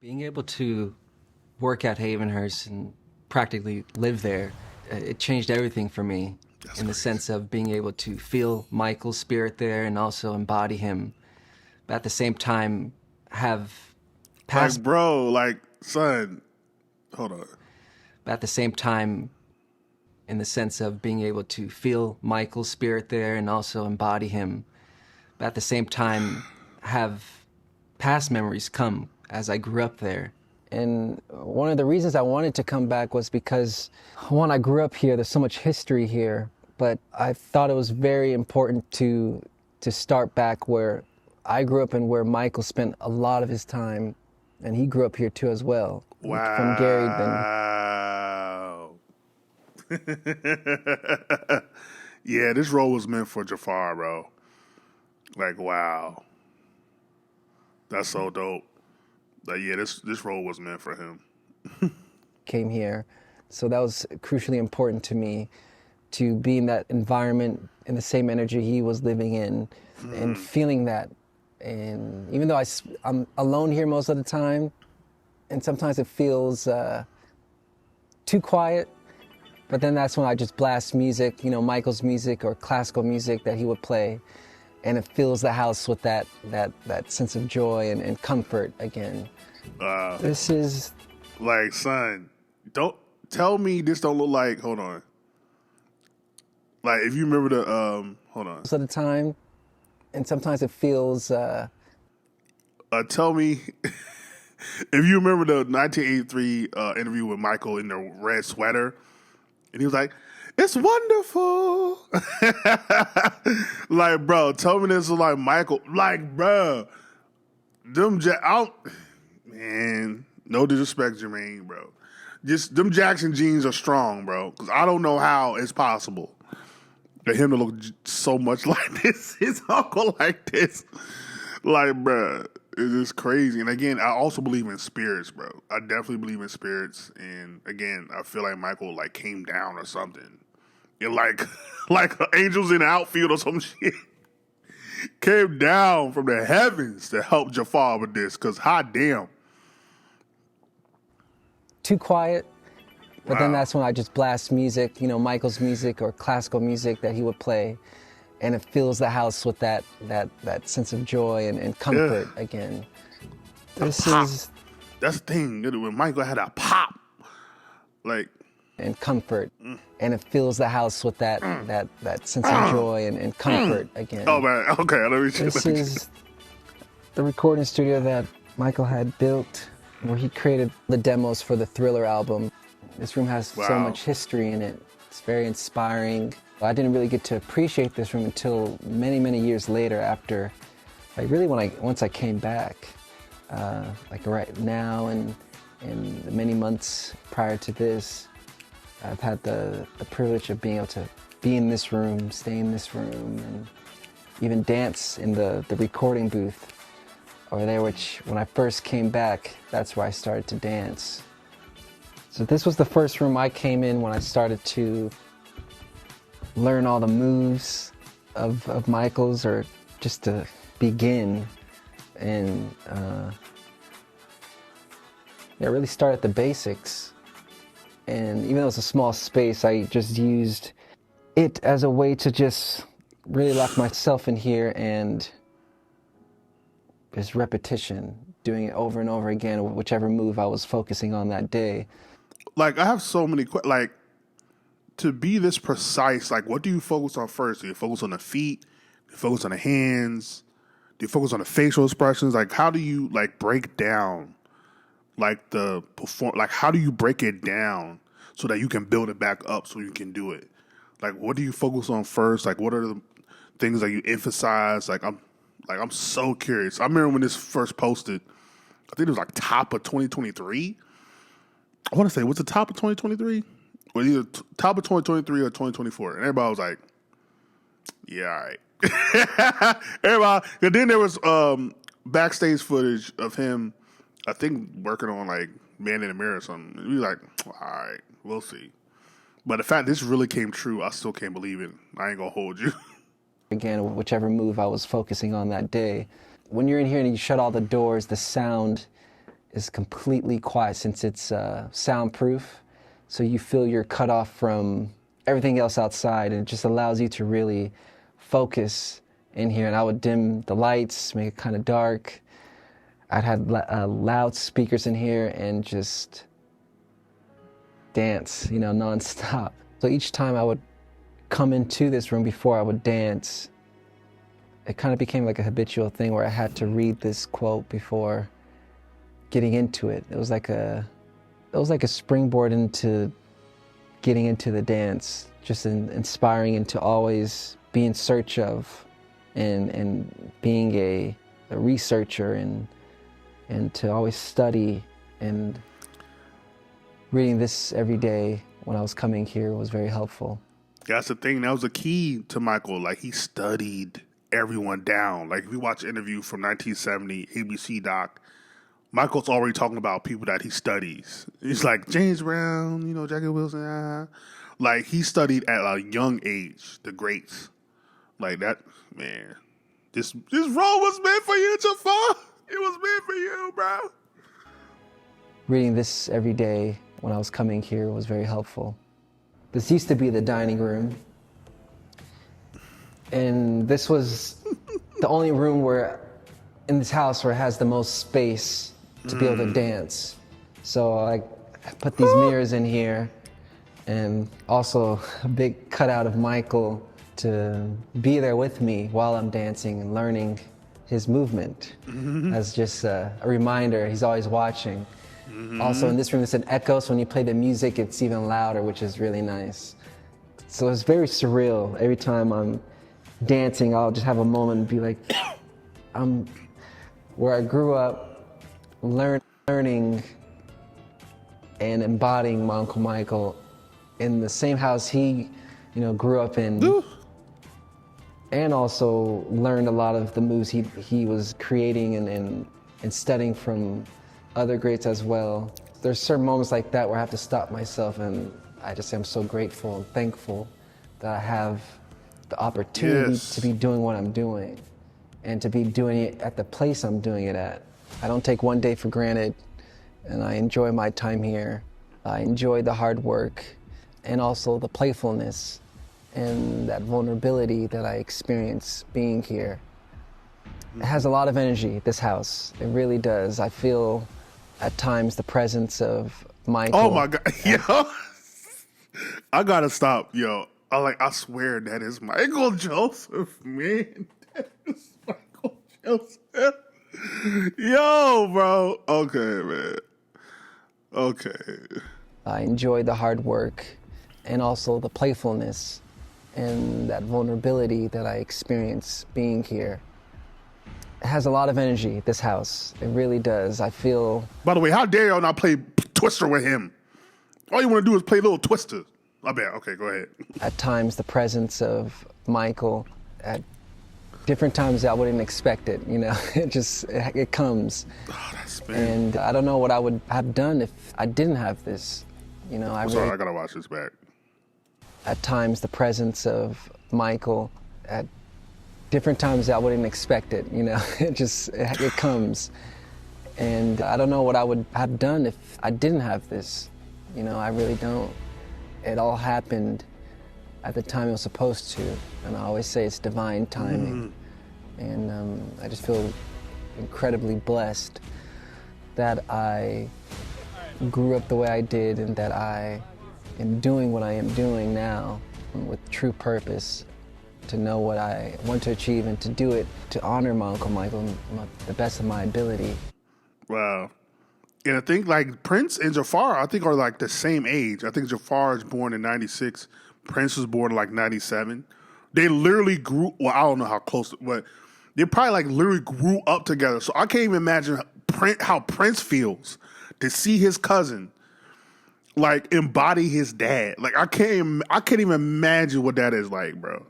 Being able to work at Havenhurst and practically live there, it changed everything for me. That's in the crazy. sense of being able to feel Michael's spirit there and also embody him, but at the same time have past, Like, bro, like, son, hold on. but at the same time, in the sense of being able to feel Michael's spirit there and also embody him, but at the same time have past memories come as I grew up there. And one of the reasons I wanted to come back was because, one, I grew up here, there's so much history here, but I thought it was very important to start back where I grew up and where Michael spent a lot of his time, and he grew up here too as well. From Gary, then. Wow. Yeah, this role was meant for Jaafar, bro. Like, wow. That's so dope. Like, yeah, this role was meant for him. Came here. So that was crucially important to me, to be in that environment, in the same energy he was living in, and feeling that. And even though I'm alone here most of the time, and sometimes it feels too quiet, but then that's when I just blast music, Michael's music or classical music that he would play, and it fills the house with that sense of joy and comfort again. This is... Like, son, don't tell me this don't look like, hold on. Like, if you remember the, hold on. most of the time, and sometimes it feels... Tell me if you remember the 1983 interview with Michael in the red sweater, and he was like, "It's wonderful." Like, bro, tell me this is like Michael. Like, bro, man, no disrespect, Jermaine, bro. Just them Jackson jeans are strong, bro. Because I don't know how it's possible for him to look so much like this, his uncle like this. Like, bro, it's just crazy. And again, I also believe in spirits, bro. I definitely believe in spirits. And again, I feel like Michael like came down or something. And like like angels in the outfield or some shit. Came down from the heavens to help Jaafar with this. Cause hot damn. too quiet, but then Wow. that's when I just blast music, Michael's music or classical music that he would play, and it fills the house with that sense of joy and comfort again. This Pop. is... That's the thing. When Michael had a pop, like, and comfort, and it fills the house with that sense of joy and comfort again. oh man, okay, let me This is the recording studio that Michael had built, where he created the demos for the Thriller album. This room has so Wow. much history in it. It's very inspiring. I didn't really get to appreciate this room until many, many years later, after, like, really once I came back, like right now and the many months prior to this. I've had the privilege of being able to be in this room, stay in this room, and even dance in the recording booth over there, which when I first came back, that's where I started to dance. So this was the first room I came in when I started to learn all the moves of Michael's, or just to begin. And really start at the basics. And even though it's a small space, I just used it as a way to just really lock myself in here, and just repetition, doing it over and over again, whichever move I was focusing on that day. like I have so many like to be this precise. Like, what do you focus on first? Do you focus on the feet? Do you focus on the hands? Do you focus on the facial expressions? Like, how do you like break down like the perform? Like, how do you break it down so that you can build it back up so you can do it? Like, what do you focus on first? Like, what are the things that you emphasize? I'm so curious. I remember when this first posted. I think it was like top of 2023. I want to say, what's the top of 2023? Well, either top of 2023 or 2024. And everybody was like, yeah, all right. Everybody. And then there was backstage footage of him, I think, working on like Man in the Mirror or something. And we were like, all right, we'll see. But the fact this really came true, I still can't believe it. I ain't going to hold you. Again, whichever move I was focusing on that day. When you're in here and you shut all the doors, the sound is completely quiet since it's soundproof. So you feel you're cut off from everything else outside, and it just allows you to really focus in here. And I would dim the lights, make it kind of dark. I'd have loud speakers in here and just dance, nonstop. So each time I would come into this room before I would dance, it kind of became like a habitual thing where I had to read this quote before getting into it. It was like a springboard into getting into the dance, just inspiring and to always be in search of and being a researcher and to always study. And reading this every day when I was coming here was very helpful. That's the thing. That was the key to Michael. Like, he studied everyone down. Like, if you watch an interview from 1970, ABC doc, Michael's already talking about people that he studies. He's like, James Brown, Jackie Wilson. Like, he studied at a young age, the greats. Like, that, man, this role was meant for you, Jaafar. It was meant for you, bro. Reading this every day when I was coming here was very helpful. This used to be the dining room. And this was the only room in this house where it has the most space to be able to dance. So I put these mirrors in here, and also a big cutout of Michael to be there with me while I'm dancing and learning his movement. As just a reminder, he's always watching. Also in this room, it's an echo, so when you play the music, it's even louder, which is really nice. So it's very surreal. Every time I'm dancing, I'll just have a moment and be like, I'm where I grew up, learning and embodying my Uncle Michael in the same house he, grew up in. Ooh. And also learned a lot of the moves he was creating and studying from other greats as well. There's certain moments like that where I have to stop myself, and I just am so grateful and thankful that I have the opportunity to be doing what I'm doing and to be doing it at the place I'm doing it at. I don't take one day for granted, and I enjoy my time here. I enjoy the hard work and also the playfulness and that vulnerability that I experience being here. It has a lot of energy, this house. It really does. I feel at times the presence of Michael. Oh my God, yo. I gotta stop, yo. I swear that is Michael Joseph, man. That is Michael Joseph. Yo, bro. Okay, man. Okay. I enjoy the hard work and also the playfulness and that vulnerability that I experience being here. It has a lot of energy, this house. It really does. I feel... By the way, how dare y'all not play Twister with him? All you want to do is play little Twister. I bet. Okay, go ahead. At times, the presence of Michael at different times I wouldn't expect it, it comes. Oh, that's bad. And I don't know what I would have done if I didn't have this. I'm sorry, I gotta watch this back. At times, the presence of Michael at different times I wouldn't expect it, it comes. And I don't know what I would have done if I didn't have this. I really don't. It all happened at the time it was supposed to. And I always say it's divine timing. And I just feel incredibly blessed that I grew up the way I did and that I am doing what I am doing now with true purpose, to know what I want to achieve and to do it to honor my Uncle Michael the best of my ability. Wow. And I think like Prince and Jaafar, I think are like the same age. I think Jaafar is born in 96. Prince was born in like 97. They literally grew, well, I don't know how close, but they probably like literally grew up together. So I can't even imagine how Prince feels to see his cousin like embody his dad. Like I can't even imagine what that is like, bro.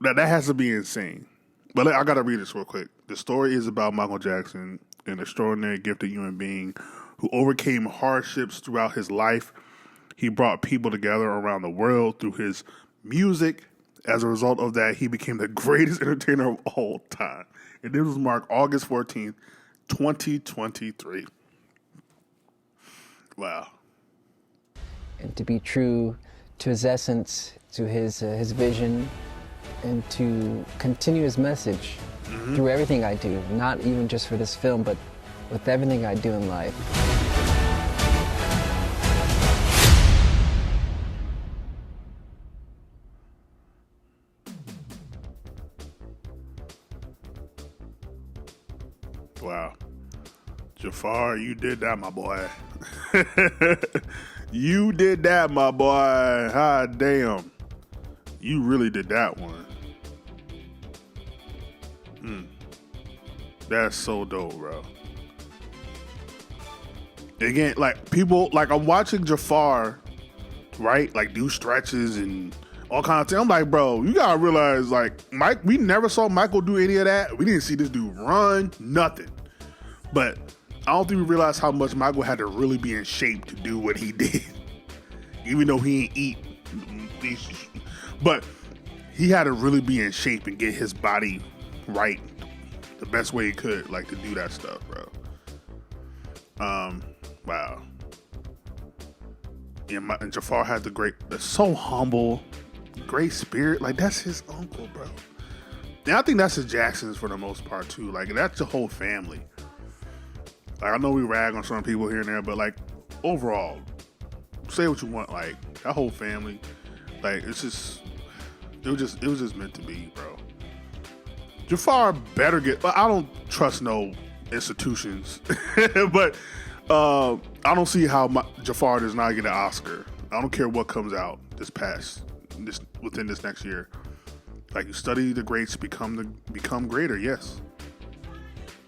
That has to be insane. But I gotta read this real quick. The story is about Michael Jackson, an extraordinary gifted human being who overcame hardships throughout his life. He brought people together around the world through his music. As a result of that, he became the greatest entertainer of all time. And this was marked August 14th, 2023. Wow. And to be true to his essence, to his vision, and to continue his message through everything I do, not even just for this film, but with everything I do in life. Wow. Jaafar, you did that, my boy. You did that, my boy. Ah, damn. You really did that one. That's so dope, bro. Again, like, people, like, I'm watching Jaafar, right? Like, do stretches and all kinds of things. I'm like, bro, you gotta realize, like, Mike, we never saw Michael do any of that. We didn't see this dude run, nothing. But I don't think we realized how much Michael had to really be in shape to do what he did. Even though he ain't eat. But he had to really be in shape and get his body right the best way he could, like, to do that stuff, bro. Wow. Yeah, and Jaafar had the so humble, great spirit. Like, that's his uncle, bro. And I think that's the Jacksons for the most part, too. Like, that's the whole family. Like, I know we rag on some people here and there, but, like, overall, say what you want. Like, that whole family, like, it was just meant to be, bro. Jaafar better get. I don't trust no institutions, but I don't see how Jaafar does not get an Oscar. I don't care what comes out within this next year. Like, you study the greats, become greater. Yes.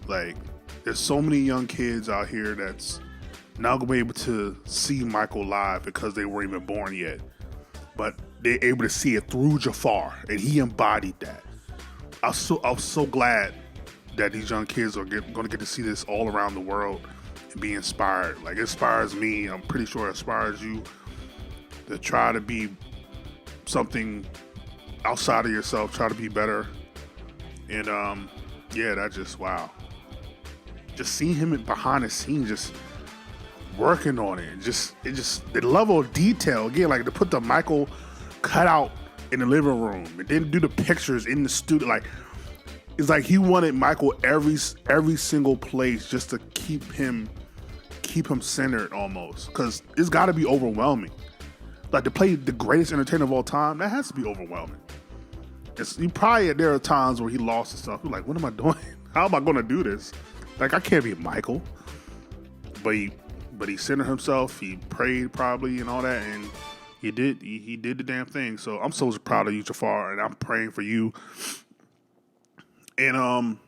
Like, there's so many young kids out here that's not gonna be able to see Michael live because they weren't even born yet, but they're able to see it through Jaafar, and he embodied that. I was so glad that these young kids are going to get to see this all around the world and be inspired. Like, it inspires me. I'm pretty sure it inspires you to try to be something outside of yourself, try to be better. And yeah, that just, wow. Just seeing him behind the scenes, just working on it, the level of detail, again, like to put the Michael cutout in the living room and then do the pictures in the studio. Like, it's like he wanted Michael every single place just to keep him centered almost, because it's got to be overwhelming. Like, to play the greatest entertainer of all time, that has to be overwhelming. There are times where he lost and stuff. He's like, what am I doing? How am I going to do this? Like, I can't be Michael. But he centered himself. He prayed probably and all that, and he did the damn thing. So I'm so proud of you, Jaafar, and I'm praying for you. And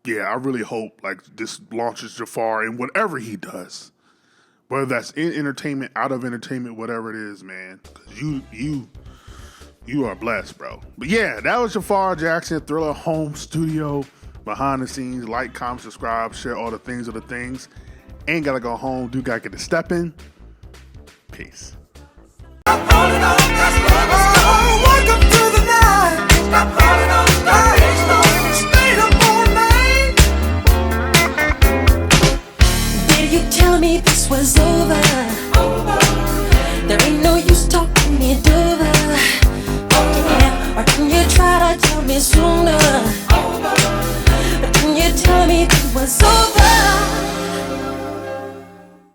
yeah, I really hope, like, this launches Jaafar in whatever he does, whether that's in entertainment, out of entertainment, whatever it is, man. Because you are blessed, bro. But yeah, that was Jaafar Jackson, Thriller Home Studio, behind the scenes. Like, comment, subscribe, share all the things of the things. Ain't gotta go home. Dude gotta get to stepping. Peace. Welcome to the night. Stop calling on stayed up all night. Did you tell me this was over? There ain't no use talking it over. Yeah, or can you try to tell me sooner? But can you tell me it was over?